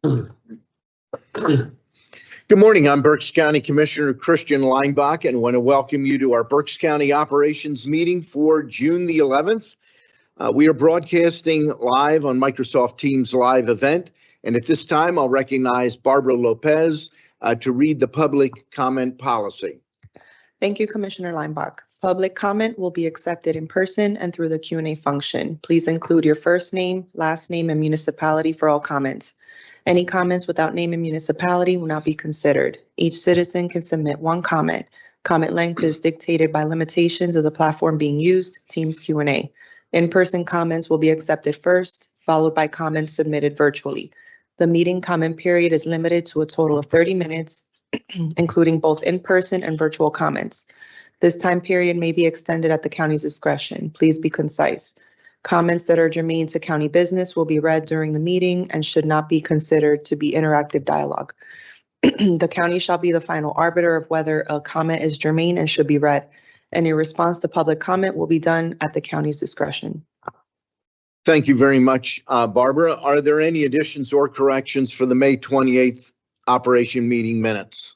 Good morning. I'm Berks County Commissioner Christian Leinbach and want to welcome you to our Berks County Operations meeting for June the 11th. We are broadcasting live on Microsoft Teams live event. And at this time, I'll recognize Barbara Lopez to read the public comment policy. Thank you, Commissioner Leinbach. Public comment will be accepted in person and through the Q&A function. Please include your first name, last name, and municipality for all comments. Any comments without name and municipality will not be considered. Each citizen can submit one comment. Comment length is dictated by limitations of the platform being used, Teams Q&A. In-person comments will be accepted first, followed by comments submitted virtually. The meeting comment period is limited to a total of 30 minutes, including both in-person and virtual comments. This time period may be extended at the county's discretion. Please be concise. Comments that are germane to county business will be read during the meeting and should not be considered to be interactive dialogue. The county shall be the final arbiter of whether a comment is germane and should be read. Any response to public comment will be done at the county's discretion. Thank you very much, Barbara. Are there any additions or corrections for the May 28th operation meeting minutes?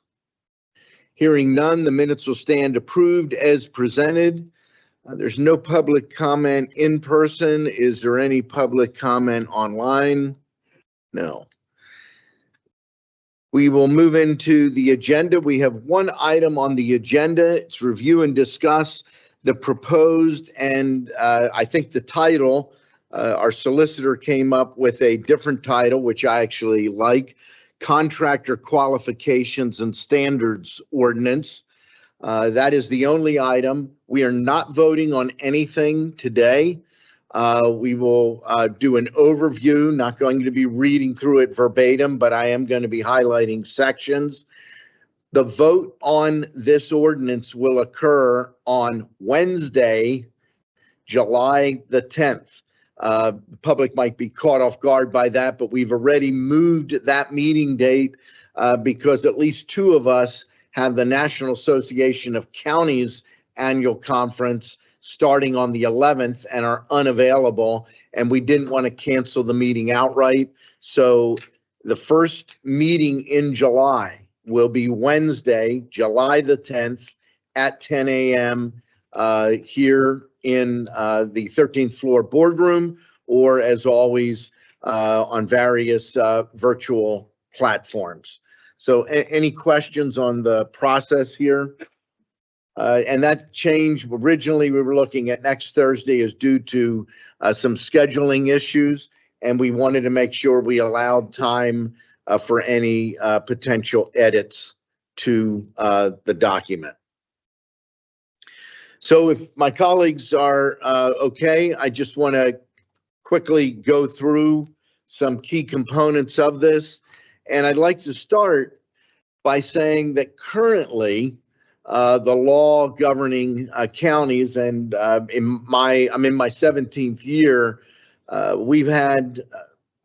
Hearing none, the minutes will stand approved as presented. There's no public comment in person. Is there any public comment online? No. We will move into the agenda. We have one item on the agenda. It's review and discuss the proposed, and I think the title, our solicitor came up with a different title, which I actually like, Contractor Qualifications and Standards Ordinance. That is the only item. We are not voting on anything today. We will do an overview, not going to be reading through it verbatim, but I am going to be highlighting sections. The vote on this ordinance will occur on Wednesday, July the 10th. The public might be caught off guard by that, but we've already moved that meeting date because at least two of us have the National Association of Counties annual conference starting on the 11th and are unavailable, and we didn't want to cancel the meeting outright. So the first meeting in July will be Wednesday, July the 10th at 10 a.m. Here in the 13th floor boardroom, or as always on various virtual platforms. So any questions on the process here? And that change, originally we were looking at next Thursday, is due to some scheduling issues, and we wanted to make sure we allowed time for any potential edits to the document. So if my colleagues are okay, I just want to quickly go through some key components of this. And I'd like to start by saying that currently the law governing counties, and I'm in my 17th year, we've had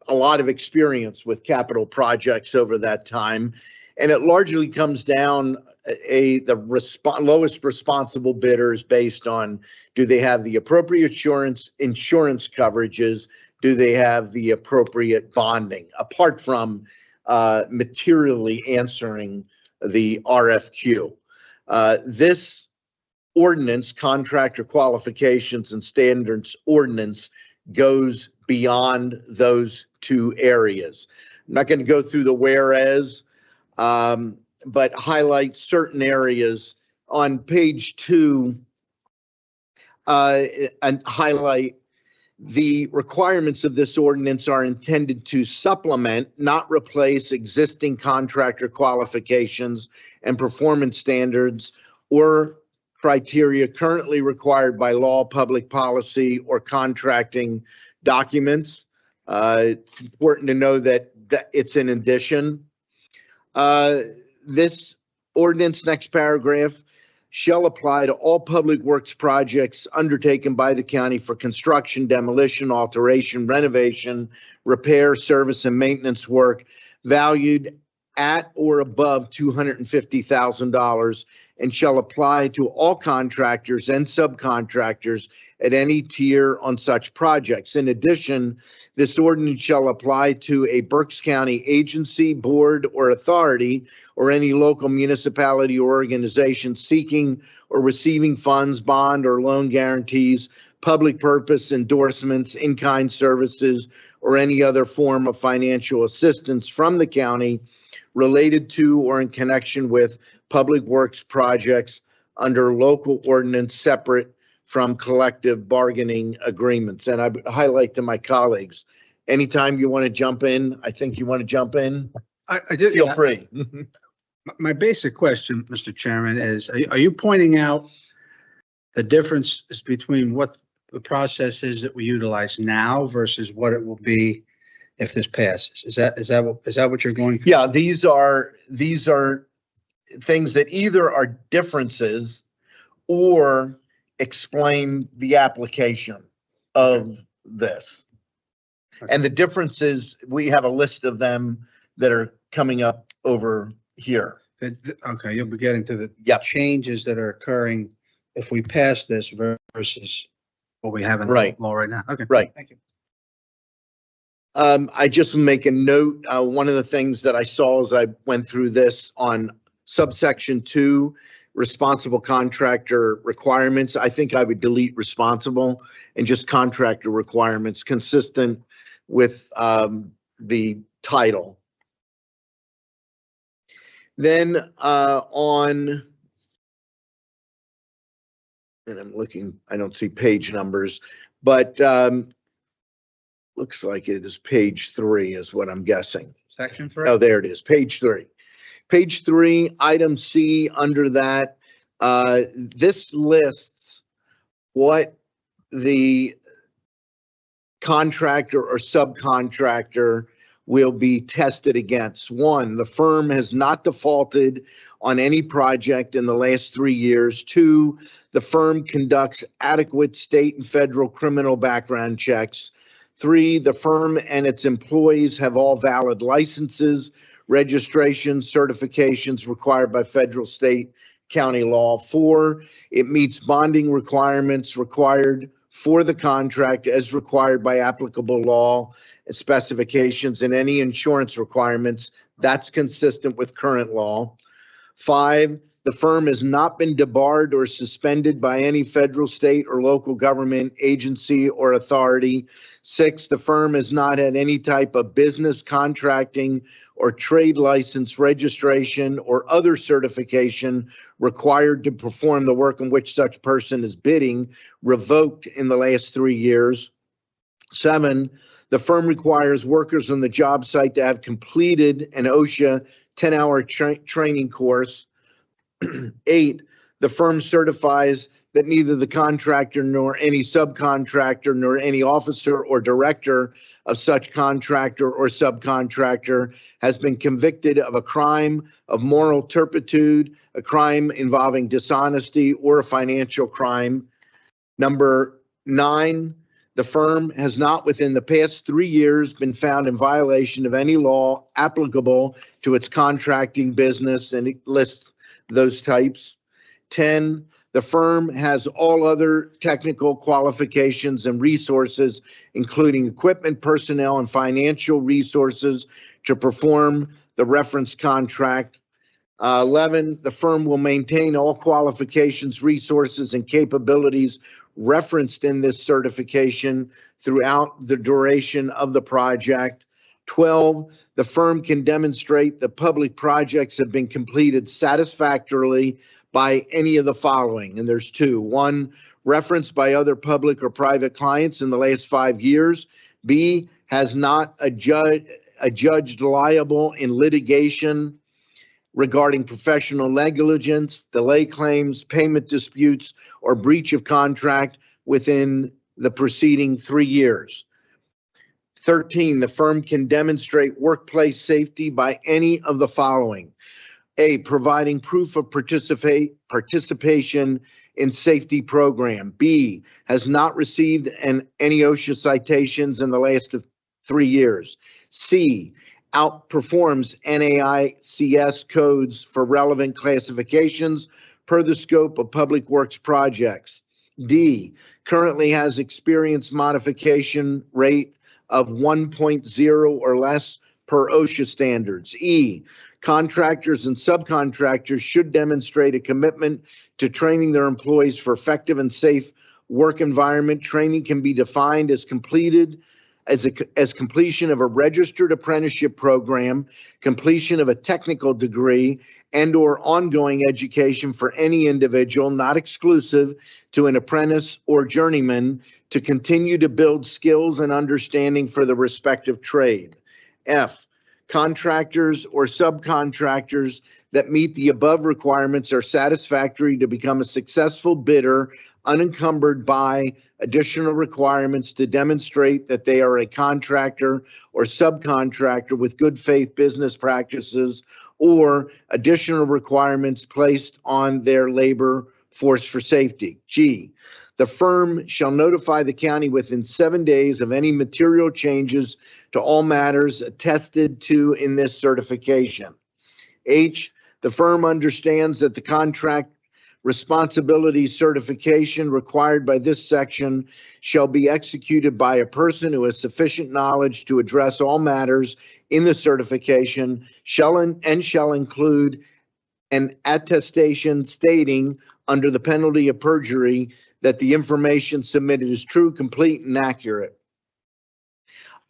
a lot of experience with capital projects over that time. And it largely comes down the lowest responsible bidders based on, do they have the appropriate insurance coverages? Do they have the appropriate bonding? Apart from materially answering the RFQ. This ordinance, Contractor Qualifications and Standards Ordinance, goes beyond those two areas. I'm not going to go through the whereas, but highlight certain areas on page 2 and highlight the requirements of this ordinance are intended to supplement, not replace, existing contractor qualifications and performance standards or criteria currently required by law, public policy, or contracting documents. It's important to know that it's an addition. This ordinance, next paragraph, shall apply to all public works projects undertaken by the county for construction, demolition, alteration, renovation, repair, service, and maintenance work valued at or above $250,000 and shall apply to all contractors and subcontractors at any tier on such projects. In addition, this ordinance shall apply to a Berks County agency, board, or authority, or any local municipality or organization seeking or receiving funds, bond, or loan guarantees, public purpose endorsements, in-kind services, or any other form of financial assistance from the county related to or in connection with public works projects under local ordinance separate from collective bargaining agreements. And I highlight to my colleagues, anytime you want to jump in, I think you want to jump in, I did. feel free. My basic question, Mr. Chairman, is, are you pointing out the differences between what the process is that we utilize now versus what it will be if this passes? Is that what you're going for? Yeah, these are things that either are differences or explain the application of this. And the differences, we have a list of them that are coming up over here. Okay, you'll be getting to the Yep. changes that are occurring if we pass this versus what we have in the Right. law right now. Okay. Right. Thank you. I just make a note. One of the things that I saw as I went through this on subsection 2, responsible contractor requirements, I think I would delete responsible and just contractor requirements consistent with the title. Then and I'm looking, I don't see page numbers, but looks like it is page 3 is what I'm guessing. Section 3. Oh, there it is, page 3. Page 3, item C, under that, this lists what the contractor or subcontractor will be tested against. 1, the firm has not defaulted on any project in the last 3 years. 2, the firm conducts adequate state and federal criminal background checks. 3, the firm and its employees have all valid licenses, registrations, certifications required by federal, state, county law. 4, it meets bonding requirements required for the contract as required by applicable law and specifications, and any insurance requirements that's consistent with current law. 5, the firm has not been debarred or suspended by any federal, state, or local government agency or authority. 6, the firm has not had any type of business, contracting, or trade license, registration, or other certification required to perform the work in which such person is bidding revoked in the last 3 years. 7, the firm requires workers on the job site to have completed an OSHA 10-hour training course. 8, the firm certifies that neither the contractor nor any subcontractor nor any officer or director of such contractor or subcontractor has been convicted of a crime of moral turpitude, a crime involving dishonesty, or a financial crime. Number 9, the firm has not within the past 3 years been found in violation of any law applicable to its contracting business, and it lists those types. 10, the firm has all other technical qualifications and resources, including equipment, personnel, and financial resources to perform the reference contract. 11, the firm will maintain all qualifications, resources, and capabilities referenced in this certification throughout the duration of the project. 12, the firm can demonstrate that public projects have been completed satisfactorily by any of the following, and there's 2. 1, referenced by other public or private clients in the last 5 years. B, has not adjudged liable in litigation regarding professional negligence, delay claims, payment disputes, or breach of contract within the preceding 3 years. 13, the firm can demonstrate workplace safety by any of the following. A, providing proof of participation in safety program. B, has not received any OSHA citations in the last 3 years. C, outperforms NAICS codes for relevant classifications, per the scope of public works projects. D, currently has experience modification rate of 1.0 or less per OSHA standards. E, contractors and subcontractors should demonstrate a commitment to training their employees for effective and safe work environment. Training can be defined as completion of a registered apprenticeship program, completion of a technical degree, and or ongoing education for any individual, not exclusive to an apprentice or journeyman, to continue to build skills and understanding for the respective trade. F, contractors or subcontractors that meet the above requirements are satisfactory to become a successful bidder, unencumbered by additional requirements to demonstrate that they are a contractor or subcontractor with good faith business practices or additional requirements placed on their labor force for safety. G, the firm shall notify the county within 7 days of any material changes to all matters attested to in this certification. H, the firm understands that the contract responsibility certification required by this section shall be executed by a person who has sufficient knowledge to address all matters in the certification, shall include an attestation stating under the penalty of perjury that the information submitted is true, complete, and accurate.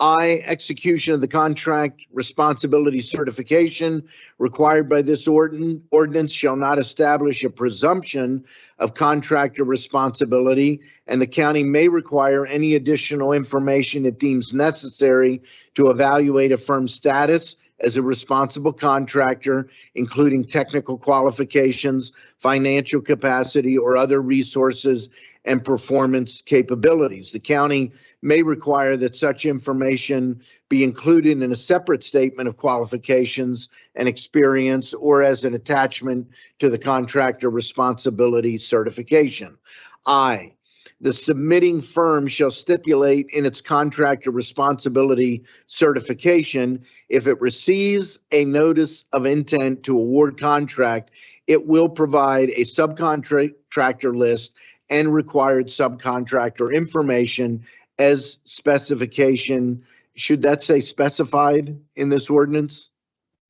I, execution of the contract responsibility certification required by this ordinance shall not establish a presumption of contractor responsibility, and the county may require any additional information it deems necessary to evaluate a firm's status as a responsible contractor, including technical qualifications, financial capacity, or other resources and performance capabilities. The county may require that such information be included in a separate statement of qualifications and experience or as an attachment to the contractor responsibility certification. I, the submitting firm shall stipulate in its contractor responsibility certification, if it receives a notice of intent to award contract, it will provide a subcontractor list and required subcontractor information as specification. Should that say specified in this ordinance?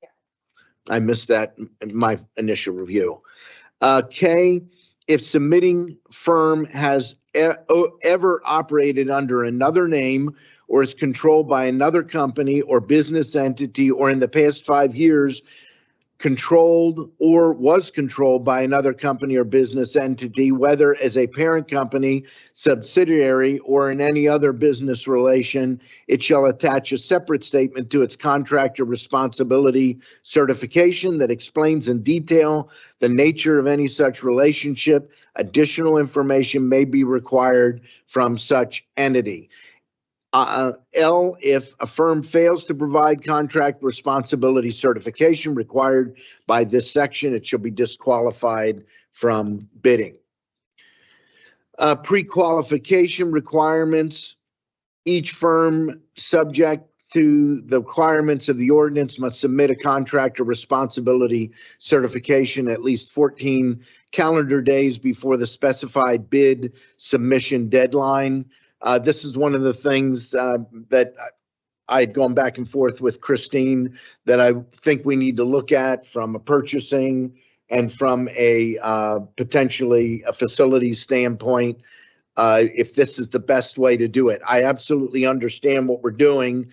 Yeah. I missed that in my initial review. K, if submitting firm has ever operated under another name or is controlled by another company or business entity, or in the past 5 years controlled or was controlled by another company or business entity, whether as a parent company, subsidiary, or in any other business relation, it shall attach a separate statement to its contractor responsibility certification that explains in detail the nature of any such relationship. Additional information may be required from such entity. L, if a firm fails to provide contract responsibility certification required by this section, it shall be disqualified from bidding. Pre-qualification requirements. Each firm subject to the requirements of the ordinance must submit a contractor responsibility certification at least 14 calendar days before the specified bid submission deadline. This is one of the things that I had gone back and forth with Christine that I think we need to look at from a purchasing and from a potentially a facility standpoint, if this is the best way to do it. I absolutely understand what we're doing,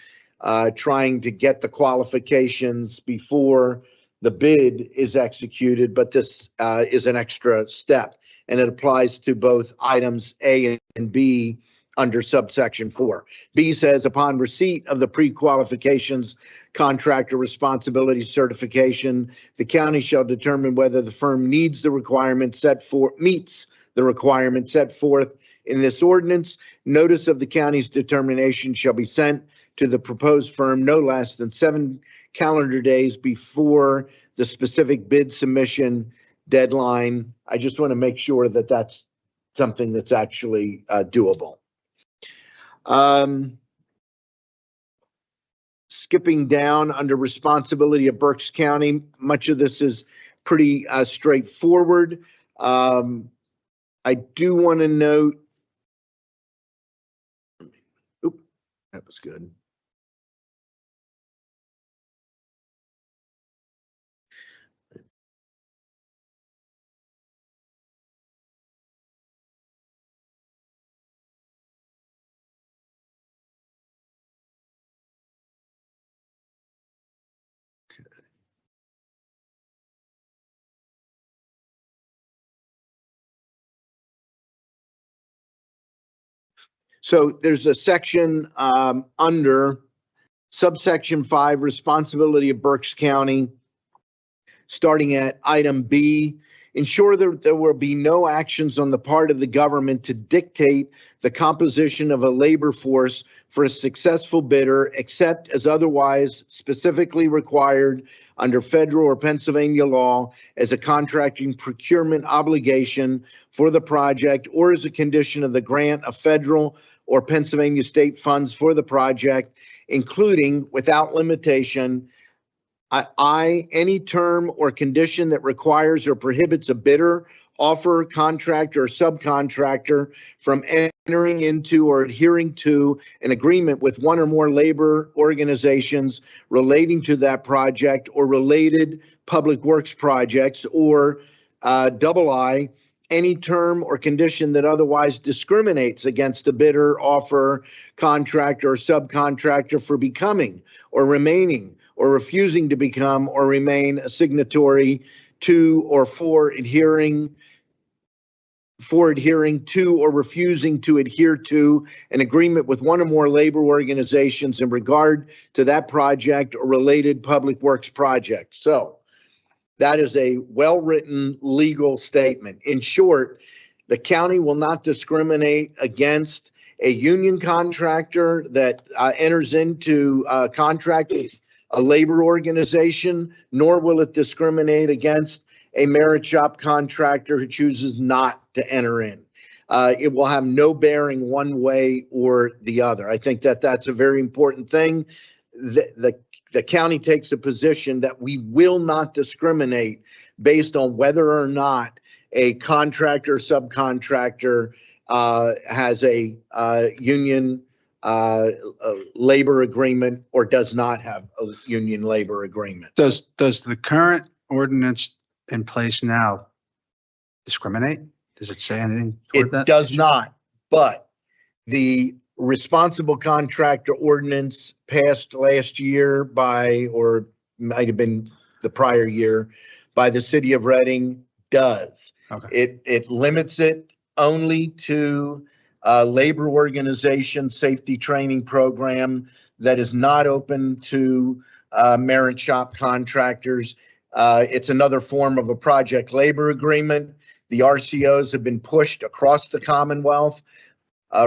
trying to get the qualifications before the bid is executed, but this is an extra step, and it applies to both items A and B under subsection 4. B says, upon receipt of the pre-qualifications contractor responsibility certification, the county shall determine whether the firm meets the requirements set forth in this ordinance. Notice of the county's determination shall be sent to the proposed firm no less than 7 calendar days before the specific bid submission deadline. I just want to make sure that that's something that's actually doable. Skipping down under responsibility of Berks County, much of this is pretty straightforward. I do want to note, oop, that was good. So there's a section under subsection 5, responsibility of Berks County, starting at item B, ensure that there will be no actions on the part of the government to dictate the composition of a labor force for a successful bidder, except as otherwise specifically required under federal or Pennsylvania law as a contracting procurement obligation for the project or as a condition of the grant of federal or Pennsylvania state funds for the project, including without limitation, any term or condition that requires or prohibits a bidder, offer, contractor, or subcontractor from entering into or adhering to an agreement with one or more labor organizations relating to that project or related public works projects, or I, any term or condition that otherwise discriminates against a bidder, offer, contractor, or subcontractor for becoming or remaining or refusing to become or remain a signatory to or for adhering to or refusing to adhere to an agreement with one or more labor organizations in regard to that project or related public works project. So that is a well-written legal statement. In short, the county will not discriminate against a union contractor that enters into a contract with a labor organization, nor will it discriminate against a merit shop contractor who chooses not to enter in. It will have no bearing one way or the other. I think that that's a very important thing. The county takes a position that we will not discriminate based on whether or not a contractor, subcontractor has a union labor agreement or does not have a union labor agreement. Does the current ordinance in place now discriminate? Does it say anything toward that? It does not, but the responsible contractor ordinance passed last year by, or might have been the prior year, by the city of Reading does. Okay. It limits it only to labor organization safety training program that is not open to merit shop contractors. It's another form of a project labor agreement. The RCOs have been pushed across the Commonwealth.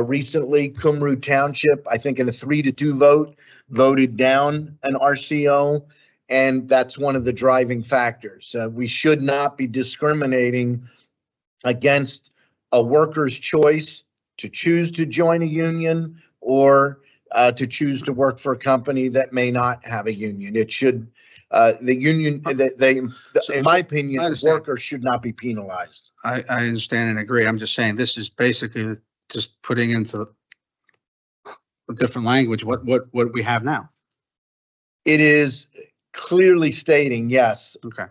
Recently, Cumru Township, I think in a 3-2 vote, voted down an RCO, and that's one of the driving factors. We should not be discriminating against a worker's choice to choose to join a union or to choose to work for a company that may not have a union. It should, the union, in my opinion, workers should not be penalized. I understand and agree. I'm just saying this is basically just putting into a different language what we have now. It is clearly stating, yes. Okay.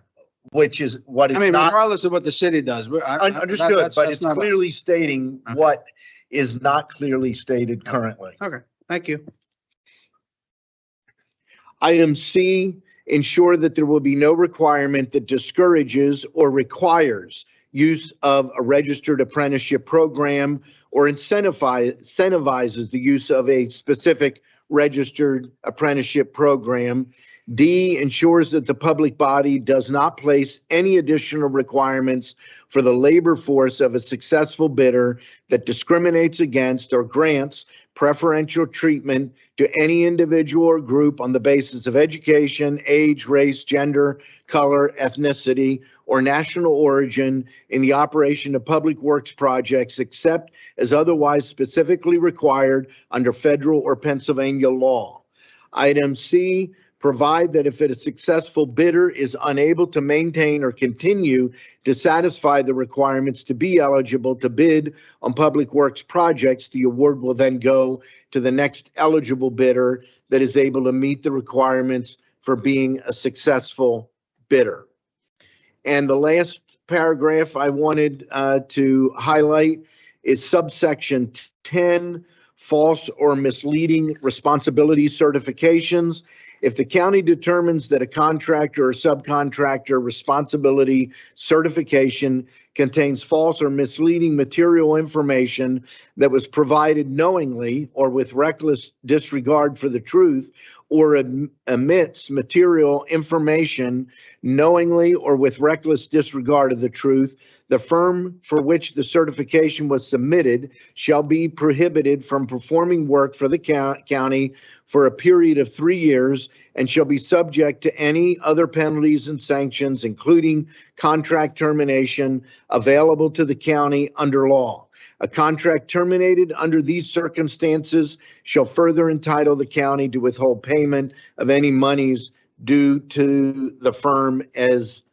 Which is what is I mean, not regardless of what the city does. understood, but it's clearly stating Okay. what is not clearly stated currently. Okay, thank you. Item C, ensure that there will be no requirement that discourages or requires use of a registered apprenticeship program or incentivizes the use of a specific registered apprenticeship program. D, ensures that the public body does not place any additional requirements for the labor force of a successful bidder that discriminates against or grants preferential treatment to any individual or group on the basis of education, age, race, gender, color, ethnicity, or national origin in the operation of public works projects, except as otherwise specifically required under federal or Pennsylvania law. Item C, provide that if a successful bidder is unable to maintain or continue to satisfy the requirements to be eligible to bid on public works projects, the award will then go to the next eligible bidder that is able to meet the requirements for being a successful bidder. And the last paragraph I wanted to highlight is subsection 10, false or misleading responsibility certifications. If the county determines that a contractor or subcontractor responsibility certification contains false or misleading material information that was provided knowingly or with reckless disregard for the truth, or omits material information knowingly or with reckless disregard of the truth, the firm for which the certification was submitted shall be prohibited from performing work for the county for a period of 3 years and shall be subject to any other penalties and sanctions, including contract termination, available to the county under law. A contract terminated under these circumstances shall further entitle the county to withhold payment of any monies due to the firm as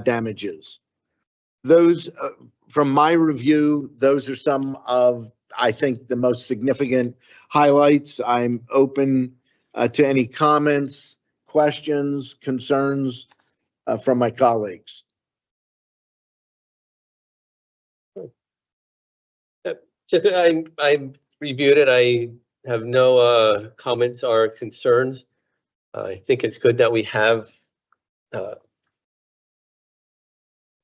damages. Those, from my review, those are some of, I think, the most significant highlights. I'm open to any comments, questions, concerns from my colleagues. I reviewed it. I have no comments or concerns. I think it's good that we have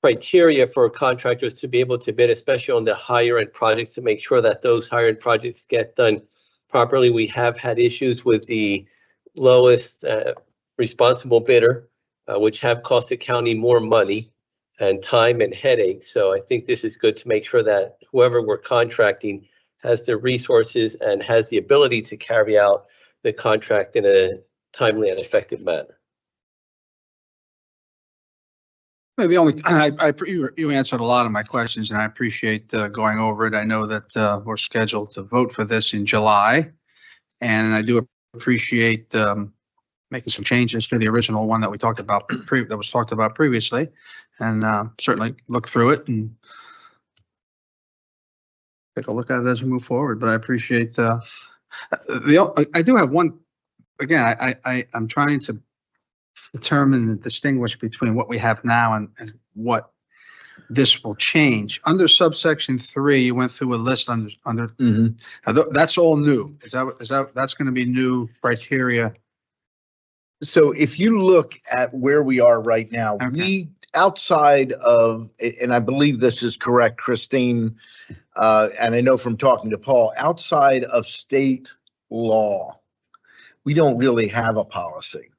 criteria for contractors to be able to bid, especially on the higher end projects, to make sure that those higher end projects get done properly. We have had issues with the lowest responsible bidder, which have cost the county more money and time and headache. So I think this is good to make sure that whoever we're contracting has the resources and has the ability to carry out the contract in a timely and effective manner. Maybe only, you answered a lot of my questions, and I appreciate going over it. I know that we're scheduled to vote for this in July, and I do appreciate making some changes to the original one that we talked about, that was talked about previously, and certainly look through it and take a look at it as we move forward. But I appreciate I do have one. Again, I'm trying to determine and distinguish between what we have now and what this will change. Under subsection 3, you went through a list under that's all new. Is that's going to be new criteria? So if you look at where we are right now, Okay. we outside of, and I believe this is correct, Christine, and I know from talking to Paul, outside of state law, we don't really have a policy.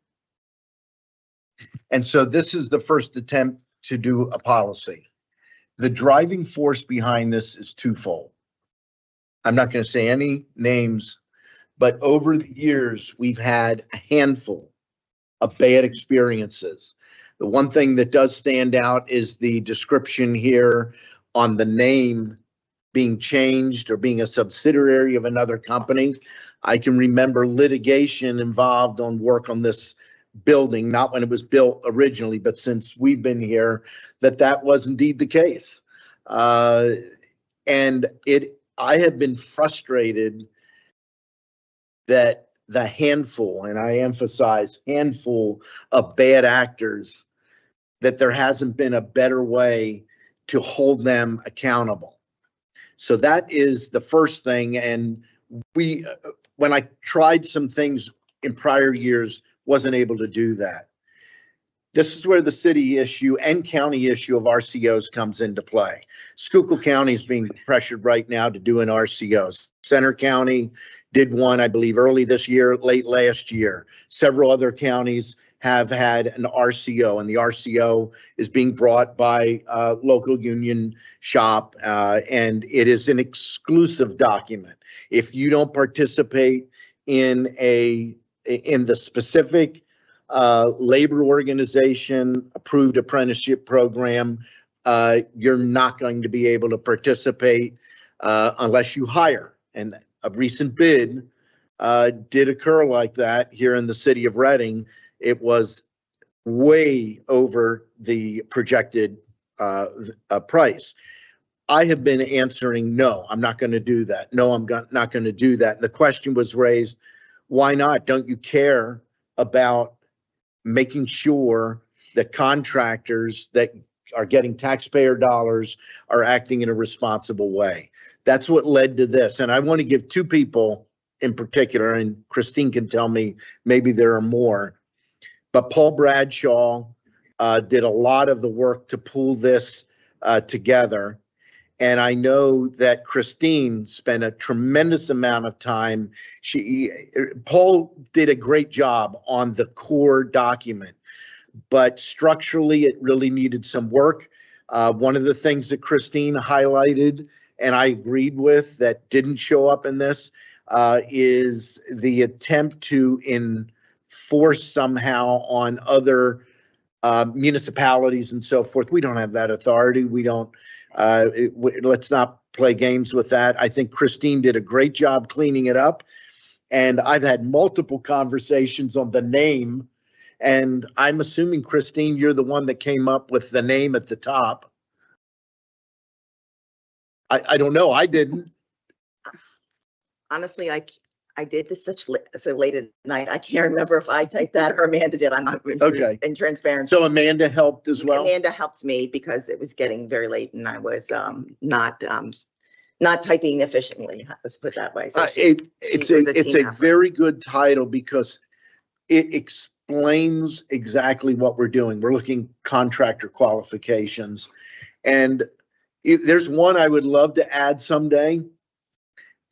And so this is the first attempt to do a policy. The driving force behind this is twofold. I'm not going to say any names, but over the years, we've had a handful of bad experiences. The one thing that does stand out is the description here on the name being changed or being a subsidiary of another company. I can remember litigation involved on work on this building, not when it was built originally, but since we've been here, that was indeed the case. And I have been frustrated that the handful, and I emphasize handful, of bad actors, that there hasn't been a better way to hold them accountable. So that is the first thing. And when I tried some things in prior years, wasn't able to do that. This is where the city issue and county issue of RCOs comes into play. Schuylkill County is being pressured right now to do an RCO. Center County did one, I believe, early this year, late last year. Several other counties have had an RCO, and the RCO is being brought by a local union shop, and it is an exclusive document. If you don't participate in the specific labor organization approved apprenticeship program, you're not going to be able to participate unless you hire. And a recent bid did occur like that here in the city of Reading. it was way over the projected price. I have been answering, no, I'm not going to do that. No, I'm not going to do that. And the question was raised, why not? Don't you care about making sure that contractors that are getting taxpayer dollars are acting in a responsible way? That's what led to this. And I want to give two people in particular, and Christine can tell me maybe there are more, but Paul Bradshaw did a lot of the work to pull this together. And I know that Christine spent a tremendous amount of time. Paul did a great job on the core document, but structurally it really needed some work. One of the things that Christine highlighted, and I agreed with, that didn't show up in this, is the attempt to enforce somehow on other municipalities and so forth. We don't have that authority. We don't. Let's not play games with that. I think Christine did a great job cleaning it up, and I've had multiple conversations on the name, and I'm assuming, Christine, you're the one that came up with the name at the top. I don't know. I didn't. Honestly, I did this so late at night. I can't remember if I typed that or Amanda did. I'm not Okay. in transparency. So Amanda helped as well? Amanda helped me because it was getting very late and I was not typing efficiently. Let's put it that way. So It's a very good title because it explains exactly what we're doing. We're looking contractor qualifications. And there's one I would love to add someday.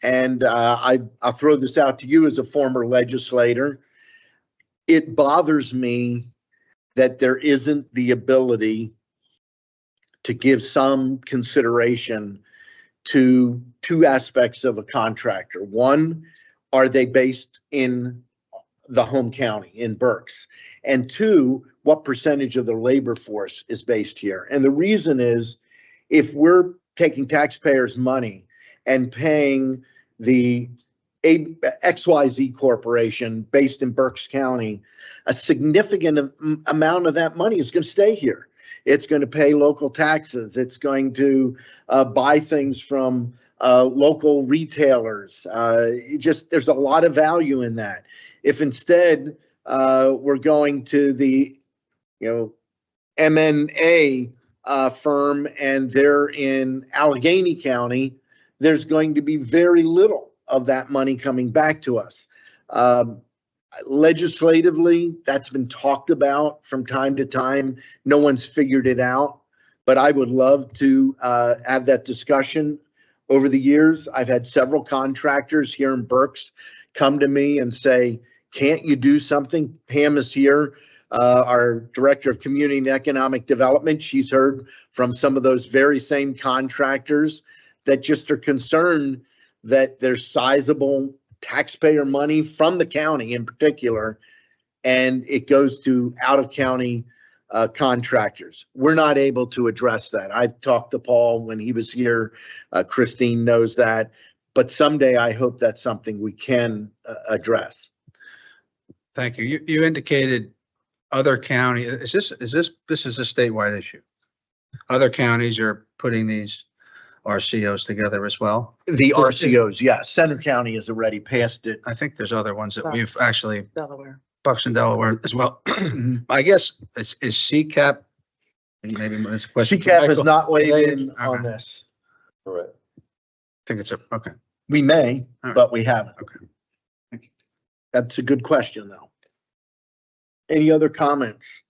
And I'll throw this out to you as a former legislator. It bothers me that there isn't the ability to give some consideration to two aspects of a contractor. One, are they based in the home county, in Berks? And two, what percentage of the labor force is based here? And the reason is, if we're taking taxpayers' money and paying the XYZ corporation based in Berks County, a significant amount of that money is going to stay here. It's going to pay local taxes. It's going to buy things from local retailers. There's a lot of value in that. If instead we're going to the, MNA firm and they're in Allegheny County, there's going to be very little of that money coming back to us. Legislatively, that's been talked about from time to time. No one's figured it out, but I would love to have that discussion. Over the years, I've had several contractors here in Berks come to me and say, can't you do something? Pam is here, our Director of Community and Economic Development. She's heard from some of those very same contractors that just are concerned that there's sizable taxpayer money from the county in particular, and it goes to out-of-county contractors. We're not able to address that. I've talked to Paul when he was here. Christine knows that, but someday I hope that's something we can address. Thank you. You indicated other county. This is a statewide issue. Other counties are putting these RCOs together as well. The RCOs, yeah. Center County has already passed it. I think there's other ones that Bucks. we've actually, Delaware. Bucks and Delaware as well. I guess is CCAP, maybe it's a question. CCAP has not weighed in Okay. on this. Correct. I think it's okay. We may, All right. but we haven't. Okay. Thank you. That's a good question, though. Any other comments?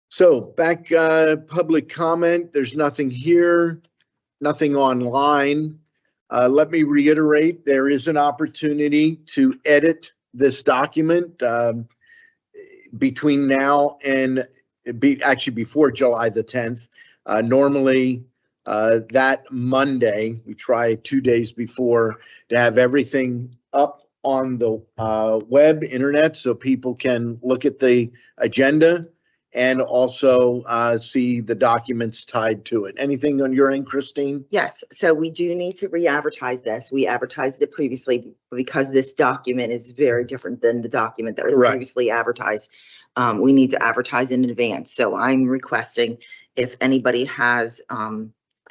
So back public comment. There's nothing here, nothing online. Let me reiterate, there is an opportunity to edit this document between now and actually before July the 10th. Normally that Monday, we try 2 days before to have everything up on the web internet so people can look at the agenda and also see the documents tied to it. Anything on your end, Christine? Yes, so we do need to re-advertise this. We advertised it previously because this document is very different than the document that was Correct. previously advertised. We need to advertise in advance. So I'm requesting if anybody has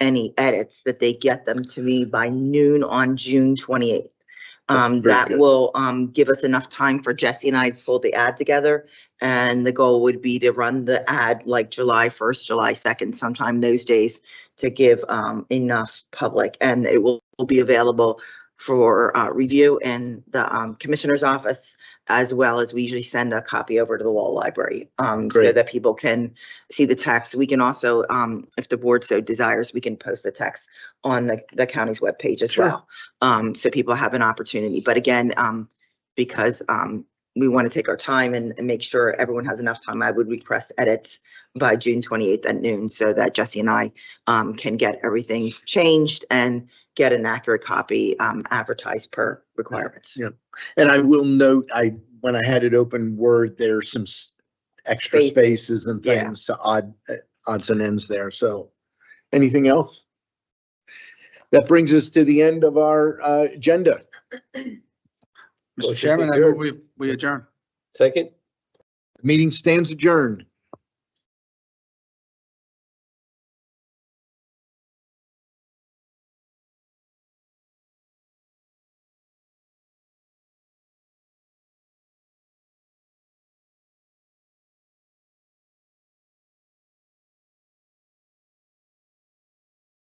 any edits, that they get them to me by noon on June 28th. That's very That good. will give us enough time for Jesse and I to pull the ad together. And the goal would be to run the ad like July 1st, July 2nd, sometime those days, to give enough public. And it will be available for review in the commissioner's office, as well as we usually send a copy over to the law library so Great. that people can see the text. We can also, if the board so desires, we can post the text on the county's webpage as Sure. well. So people have an opportunity. But again, because we want to take our time and make sure everyone has enough time, I would request edits by June 28th at noon so that Jesse and I can get everything changed and get an accurate copy advertised per requirements. Yeah. And I will note, when I had it open Word, there's some extra Space. spaces and Yeah. things, so odds and ends there. So anything else? That brings us to the end of our agenda. Mr. Motion Chairman, I to move we adjourn. Second? Meeting stands adjourned.